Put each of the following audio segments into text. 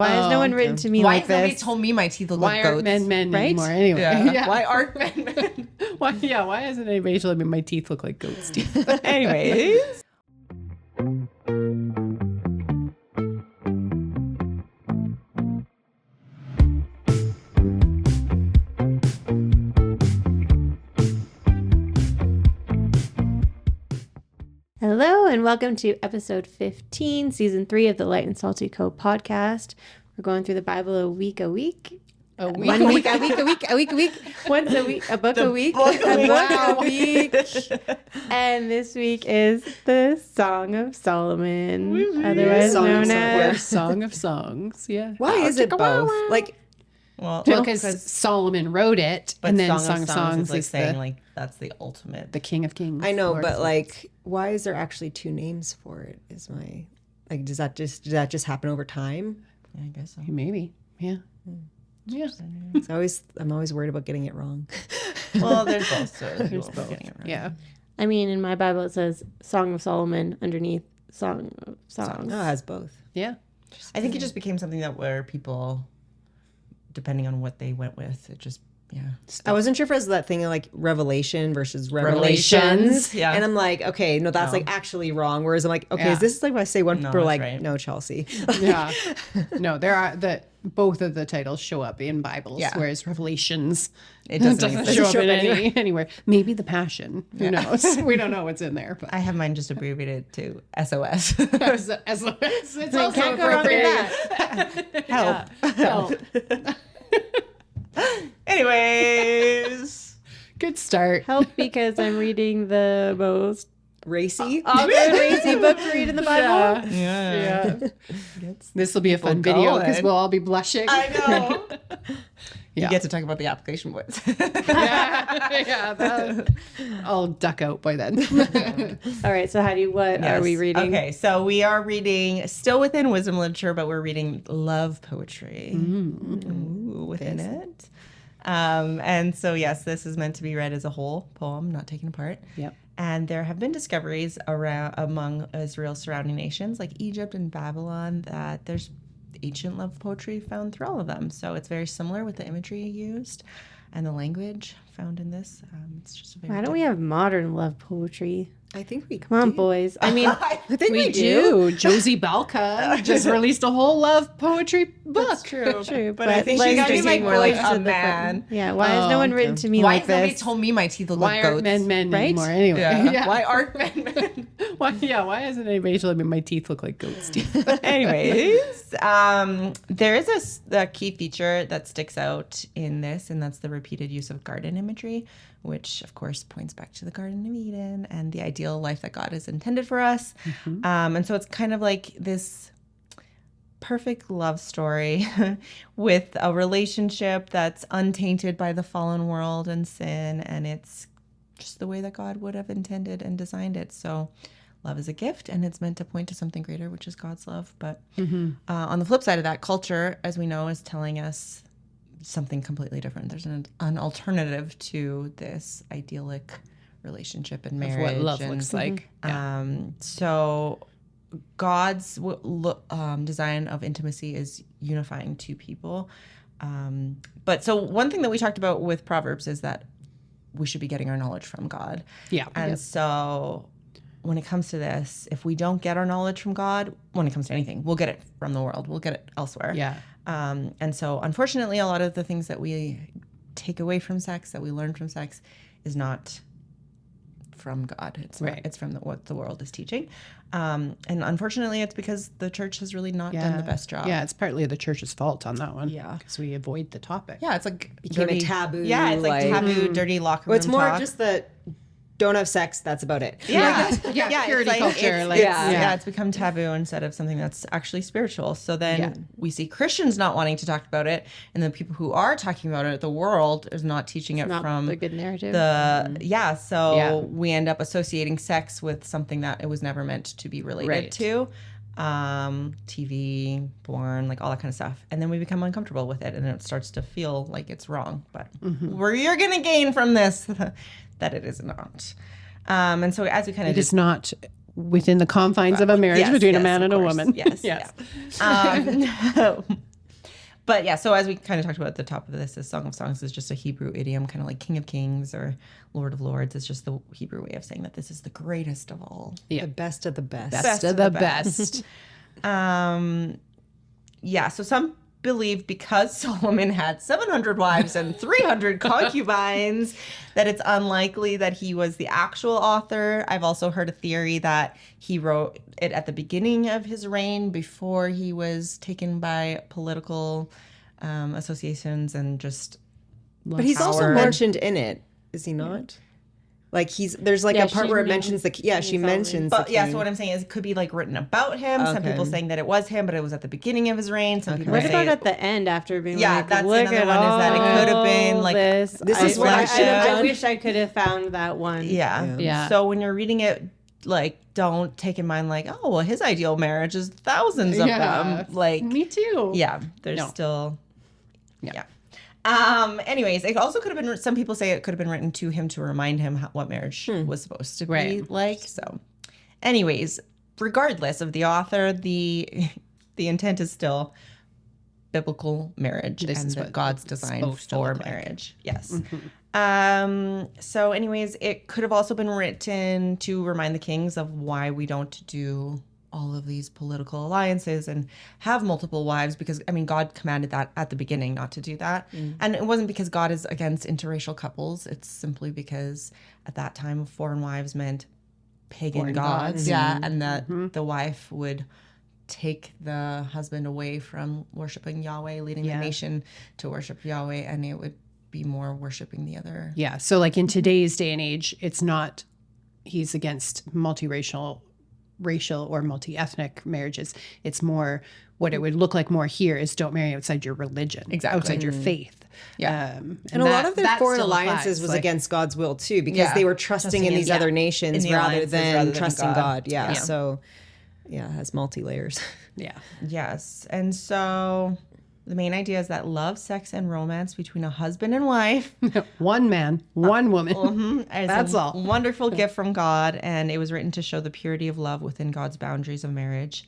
Why has no one written to me Why like has nobody this? told me my teeth look Why like aren't goats? men right? anymore anyway? Yeah. Why aren't men? Why hasn't anybody told me my teeth look like goat's teeth? Anyways. Hello and welcome to episode 15, season 3 of the Light and Salty Co podcast. We're going through the Bible a week. A week. 1 week, a week. Once a week, a book a week. A week. And this week is the Song of Solomon, otherwise known as Song of Songs. Yeah. Why is it both? Like, Well, Because Solomon wrote it, but and then Song of Songs is like is saying the, like that's the ultimate. the King of Kings. I know, Lord but of like, why is there actually two names for it? Is my like, does that just happen over time? Yeah, I guess so. Lords. Maybe. Yeah. Yeah. I'm always worried about getting it wrong. Well, there's both. So There's both. Yeah. I mean, in my Bible it says Song of Solomon underneath Song of Songs. No, it has both. Yeah. I think it just became something that where people, depending on what they went with, it just I wasn't sure if it was that thing of like Revelation versus Revelations, Revelations. yeah. And I'm like, okay, no, that's No. like actually wrong. Whereas I'm like, okay, Yeah. is this like when I say one, No, people are that's like, right. no, Chelsea. Yeah. No, there are both of the titles show up in Bibles, Yeah. whereas Revelations it doesn't. doesn't exist. show up show up in anywhere. Maybe the Passion. Who knows? We don't know what's in there. But I have mine just abbreviated to SOS. it's also can't go wrong with appropriate. Help. Help. Anyways, Good start. Help, because I'm reading the most Racy. crazy book to read in the Bible. yeah. This will be a fun People video because going. we'll all be blushing. I know. Yeah. You get to talk about the application boys. I'll duck out by then. All right, so what are we reading? Okay, so we are reading still within wisdom literature, but we're reading love poetry Ooh, within it. And so, yes, this is meant to be read as a whole poem, not taken apart. Yep. And there have been discoveries among Israel's surrounding nations, like Egypt and Babylon, that there's ancient love poetry found through all of them. So it's very similar with the imagery used and the language found in this. It's just a very Why don't we have modern love poetry? I think we Come on, boys. I mean, I think we do. do. Josie Balka just released a whole love poetry book. true, But I think she's like, being like more like boys a to the man. front. Yeah, why has no one written to me Why like has nobody this? told me my teeth look Why like aren't goats? men right? anymore anyway? Yeah. Why aren't men? Why hasn't anybody told me my teeth look like goat's teeth? Anyways, there is a key feature that sticks out in this, and that's the repeated use of garden imagery, which of course points back to the Garden of Eden and the ideal life that God has intended for us. And so it's kind of like this perfect love story with a relationship that's untainted by the fallen world and sin, and it's just the way that God would have intended and designed it. So love is a gift, and it's meant to point to something greater, which is God's love. But on the flip side of that, culture, as we know, is telling us something completely different. There's an alternative to this idyllic relationship and marriage. What love and, looks like. So God's design of intimacy is unifying two people. But so one thing that we talked about with Proverbs is that we should be getting our knowledge from God. Yeah. And so when it comes to this, if we don't get our knowledge from God, when it comes to anything, we'll get it from the world. We'll get it elsewhere. Yeah. And so unfortunately, a lot of the things that we take away from sex, that we learn from sex, is not from God. It's Right. not, it's from what the world is teaching. And unfortunately, it's because the church has really not done the best job. Yeah, it's partly the church's fault on that one. Yeah. Because we avoid the topic. Yeah, it's like Became dirty, a taboo. Yeah, it's like taboo, dirty locker room Well, it's more talk. just that don't have sex. That's about it. Yeah, Yeah, purity it's culture, It's, like, yeah, it's become taboo instead of something that's actually spiritual. So then we see Christians not wanting to talk about it, and the people who are talking about it, the world is not teaching it Not from the good narrative. So we end up associating sex with something that it was never meant to be related Right. to. TV, porn, like all that kind of stuff. And then we become uncomfortable with it, and it starts to feel like it's wrong. But where you're going to gain from this that it is not. And so as we kind of It is not within the confines of a marriage Yes, between a yes, man of and a course. woman. Yes. But yeah, so as we kind of talked about at the top of this, Song of Songs is just a Hebrew idiom, kind of like King of Kings or Lord of Lords. It's just the Hebrew way of saying that this is the greatest of all. Yeah. The best of the best. Best of the best. Yeah, so some believe because Solomon had 700 wives and 300 concubines that it's unlikely that he was the actual author. I've also heard a theory that he wrote it at the beginning of his reign before he was taken by political associations and just But he's also power. mentioned in it, is he not? Like there's like Yeah, a part she where it mentions mentions she Solomon. mentions But the yeah, king. so what I'm saying is it could be like written about him. Some Okay. people saying that it was him, but it was at the beginning of his reign. Some people What say about at the end after being Yeah, like, that's look another at one, is that it all could have been, like, this is what I should have I done. wish I could have found that one. Yeah. Yeah. So when you're reading it, like, don't take in mind like, oh, well, his ideal marriage is thousands of them. Like, Me too. yeah, there's No. still, Yeah. yeah. Anyways, it also could have been. Some people say it could have been written to him to remind him what marriage was supposed to be Right. like. So, anyways, regardless of the author, the intent is still biblical marriage This and is that what God's it's design supposed to for look like. marriage. Yes. So anyways, it could have also been written to remind the kings of why we don't do all of these political alliances and have multiple wives, because I mean God commanded that at the beginning not to do that. And it wasn't because God is against interracial couples. It's simply because at that time foreign wives meant pagan Foreign gods. gods. Yeah, and that the wife would take the husband away from worshiping Yahweh, leading the nation to worship Yahweh, and it would be more worshiping the other. Yeah. So like in today's day and age, it's not he's against racial or multi-ethnic marriages. It's more what it would look like more here is don't marry outside your religion, Exactly. outside your faith. Yeah. And a lot of their that foreign still alliances applies, was like- against God's will too, because Yeah. they were trusting in these in- other in nations the rather alliances than rather than trusting God. God. Yeah. Yeah. So yeah, it has multi layers. Yeah. Yes. And so the main idea is that love, sex, and romance between a husband and wife One man, one woman. is That's a all. wonderful gift from God, and it was written to show the purity of love within God's boundaries of marriage.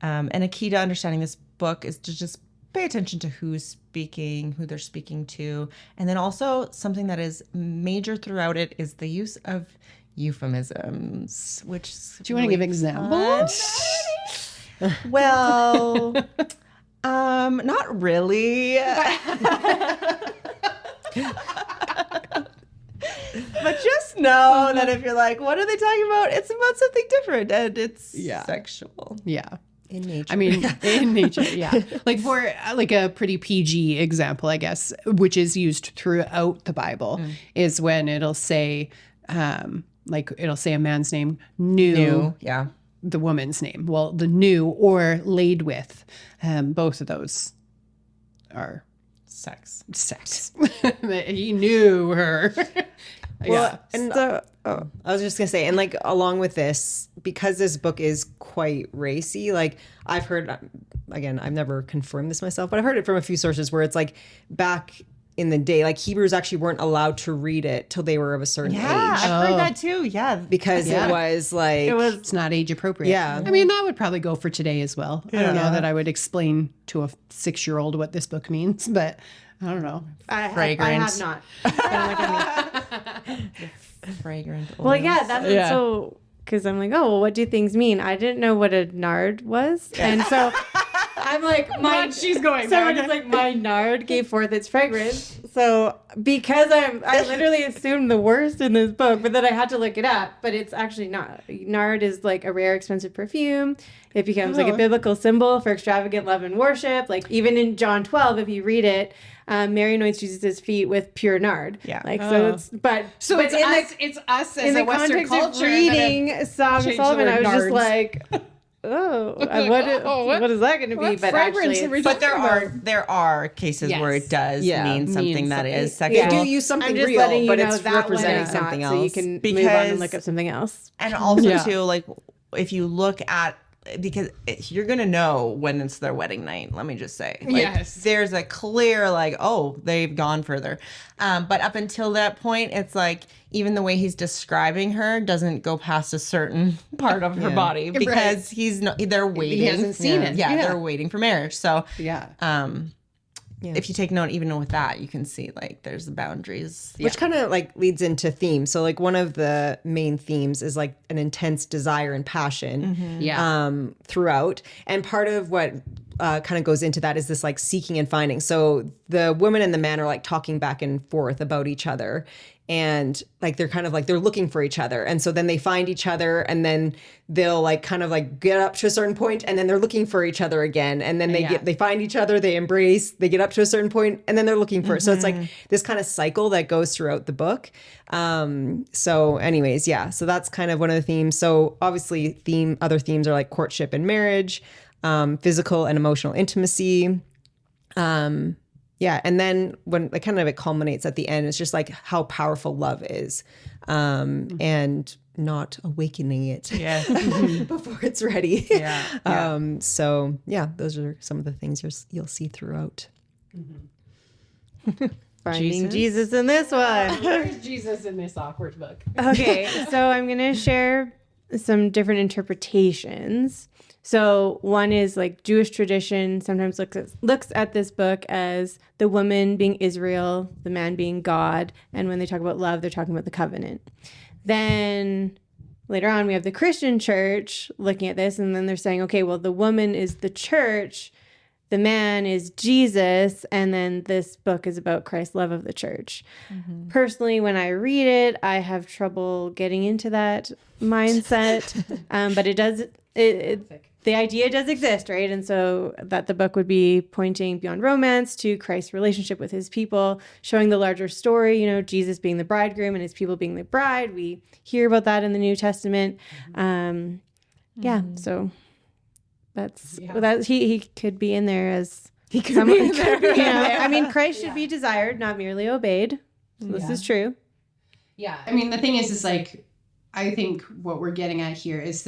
And a key to understanding this book is to just pay attention to who's speaking, who they're speaking to, and then also something that is major throughout it is the use of euphemisms, which is Do you want to give examples? well, not really. But just know that if you're like, what are they talking about? It's about something different, and it's sexual. Yeah. In nature. I mean, in nature, yeah. Like for like a pretty PG example, I guess, which is used throughout the Bible, is when it'll say, it'll say a man's name, new, Yeah. the woman's name. Well, the new or laid with, both of those are Sex. sex. He knew her. Well, and I was just gonna say, and like along with this, because this book is quite racy, like I've heard, again, I've never confirmed this myself, but I've heard it from a few sources where it's like back in the day, like Hebrews actually weren't allowed to read it till they were of a certain Yeah, age, I've heard that too. Yeah. because it was like It's not age appropriate. Yeah. I mean, that would probably go for today as well. I don't know that I would explain to a 6-year-old what this book means, but I don't know. I Fragrant. have not. Don't look at me. Fragrant. Well, yeah, oils. that's Yeah. so. Because I'm like, oh, well, what do things mean? I didn't know what a nard was, and so I'm like, she's going Someone back. is like, my nard gave forth its fragrance. So because I literally assumed the worst in this book, but then I had to look it up. But it's actually not. Nard is like a rare, expensive perfume. It becomes like a biblical symbol for extravagant love and worship. Like even in John 12, if you read it, Mary anoints Jesus' feet with pure nard. Yeah. Like so, it's but So but it's in us, it's us as in a the Western context culture. of reading Song of changed Solomon, the I word was just nards. like, what is that going to be? what But fragrance actually, are we it's- But there are cases Yes. where it does Yeah. mean something Means that is something. sexual. they do use something I'm just real, letting you but know it's that one representing is not, something else. so you can move on Because- and look up something else. And also Yeah. too, like if you look at, because you're gonna know when it's their wedding night. Let me just say, like, Yes. there's a clear like, oh, they've gone further. But up until that point, it's like even the way he's describing her doesn't go past a certain part of her body because he's not. They're waiting. hasn't seen it. Yeah, Yeah. they're waiting for marriage. So Yeah. if you take note, even with that, you can see like there's the boundaries. Which kind of like leads into themes. So like one of the main themes is like an intense desire and passion throughout. And part of what kind of goes into that is this like seeking and finding. So the woman and the man are like talking back and forth about each other. And like they're kind of like they're looking for each other, and so then they find each other, and then they'll like kind of like get up to a certain point, and then they're looking for each other again, and then they find each other, they embrace, they get up to a certain point, and then they're looking for it. So it's like this kind of cycle that goes throughout the book. So anyways, so that's kind of one of the themes. So obviously other themes are like courtship and marriage, physical and emotional intimacy. And then when like kind of it culminates at the end, it's just like how powerful love is, and not awakening it before it's ready. So those are some of the things you'll see throughout. Finding Jesus in this one. Where's Jesus in this awkward book? Okay, so I'm going to share some different interpretations. So one is like Jewish tradition sometimes looks at this book as the woman being Israel, the man being God. And when they talk about love, they're talking about the covenant. Then later on, we have the Christian church looking at this, and then they're saying, okay, well, the woman is the church, the man is Jesus, and then this book is about Christ's love of the church. Personally, when I read it, I have trouble getting into that mindset, but it does. The idea does exist, right? And so that the book would be pointing beyond romance to Christ's relationship with his people, showing the larger story, you know, Jesus being the bridegroom and his people being the bride. We hear about that in the New Testament. So that he could be in there as he could be in there. I mean, Christ should be desired, not merely obeyed. So this is true. Yeah. I mean, the thing is like, I think what we're getting at here is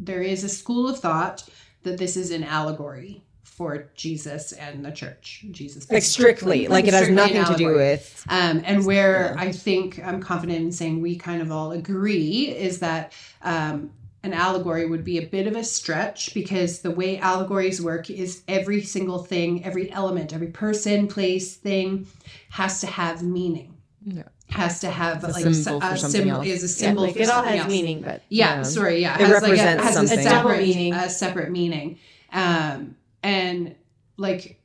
there is a school of thought that this is an allegory for Jesus and the church. Jesus, like strictly, like it has nothing to do with. And where I think I'm confident in saying we kind of all agree is that an allegory would be a bit of a stretch, because the way allegories work is every single thing, every element, every person, place, thing has to have meaning. Yeah. Has to have like a symbol is a symbol. Like it all has meaning, but it has represents something. A separate meaning. And like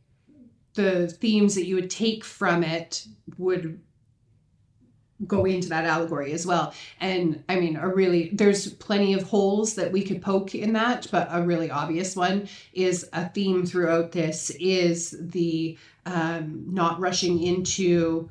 the themes that you would take from it would go into that allegory as well. And I mean, there's plenty of holes that we could poke in that, but a really obvious one is a theme throughout this is the not rushing into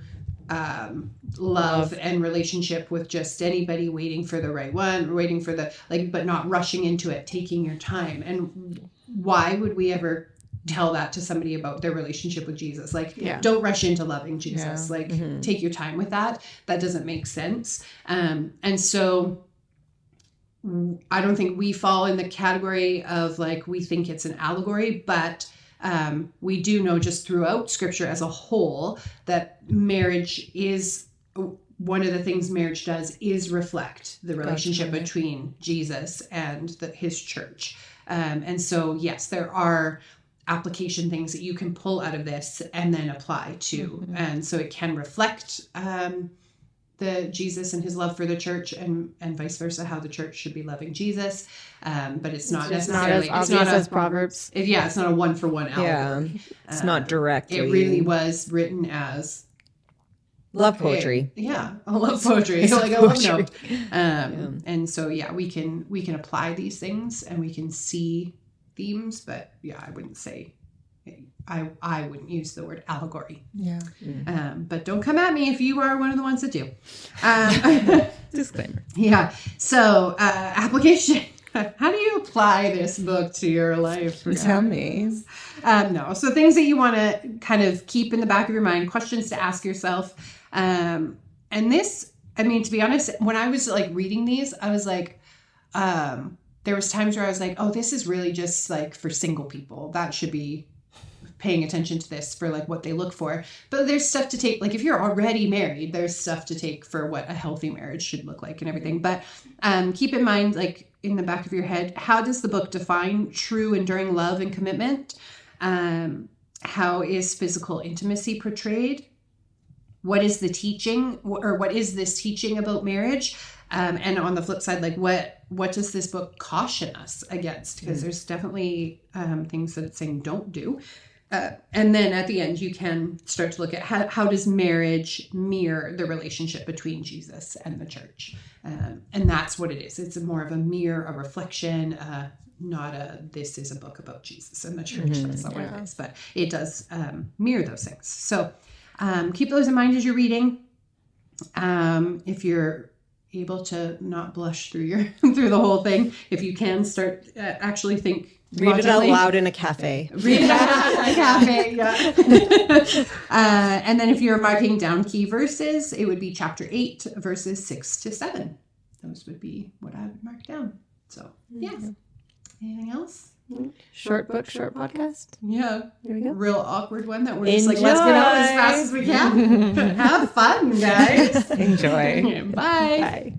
love and relationship with just anybody, waiting for the right one, waiting for but not rushing into it, taking your time. And why would we ever tell that to somebody about their relationship with Jesus? Don't rush into loving Jesus. Take your time with that. That doesn't make sense. And so I don't think we fall in the category of like, we think it's an allegory, but we do know just throughout scripture as a whole that marriage is one of the things marriage does is reflect the relationship between Jesus and his church. And so, yes, there are application things that you can pull out of this and then apply to. And so it can reflect the Jesus and his love for the church, and vice versa, how the church should be loving Jesus. But it's not necessarily not as obvious as Proverbs. It's not a one-for-one allegory. Yeah, it's not directly. It really was written as love poetry. Yeah, I love poetry. Like a love note. And so we can apply these things and we can see themes, but I wouldn't say. I wouldn't use the word allegory. Yeah. But don't come at me if you are one of the ones that do. Disclaimer. Yeah. So application. How do you apply this book to your life? Tell me. No. So things that you want to kind of keep in the back of your mind, questions to ask yourself. And this, I mean, to be honest, when I was like reading these, I was like, there was times where I was like, oh, this is really just like for single people. That should be paying attention to this for like what they look for. But there's stuff to take, like if you're already married, there's stuff to take for what a healthy marriage should look like and everything. But keep in mind, like in the back of your head, how does the book define true enduring love and commitment? And how is physical intimacy portrayed? What is the teaching, or what is this teaching about marriage? And on the flip side, like what does this book caution us against? Because there's definitely things that it's saying don't do. And then at the end, you can start to look at how does marriage mirror the relationship between Jesus and the church? And that's what it is. It's more of a mirror, a reflection, not this is a book about Jesus and the church. That's not what it is. But it does mirror those things. So keep those in mind as you're reading. If you're able to not blush through the whole thing, if you can start actually think. Read it out loud in a cafe. Read it out in a cafe, yeah. And then if you're marking down key verses, it would be chapter 8, verses 6 to 7. Those would be what I would mark down. So, yeah. Anything else? Short book, short podcast. Yeah. There we go. Real awkward one that we're just like, let's get out as fast as we can. Have fun, guys. Enjoy. Bye. Bye.